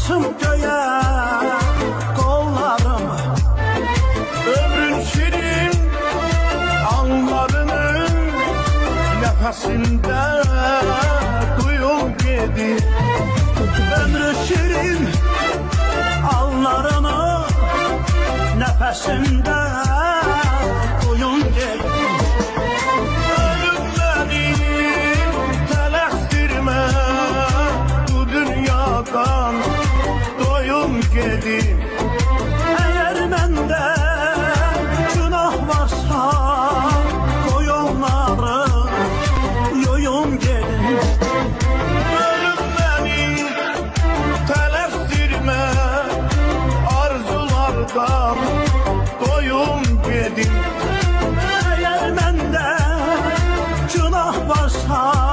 açım göğe kollarımı, ömrün şirin anlarının nefesinde duyul gedi. Ömrün şirin anlarını nefesinde duyul gedi. Ölüm beni telektirme bu dünyadan doyum gedi. Eğer mende günah varsa koy onları yoyum gedi. Ölüm beni telektirme arzulardan doyum gedi. Eğer mende günah varsa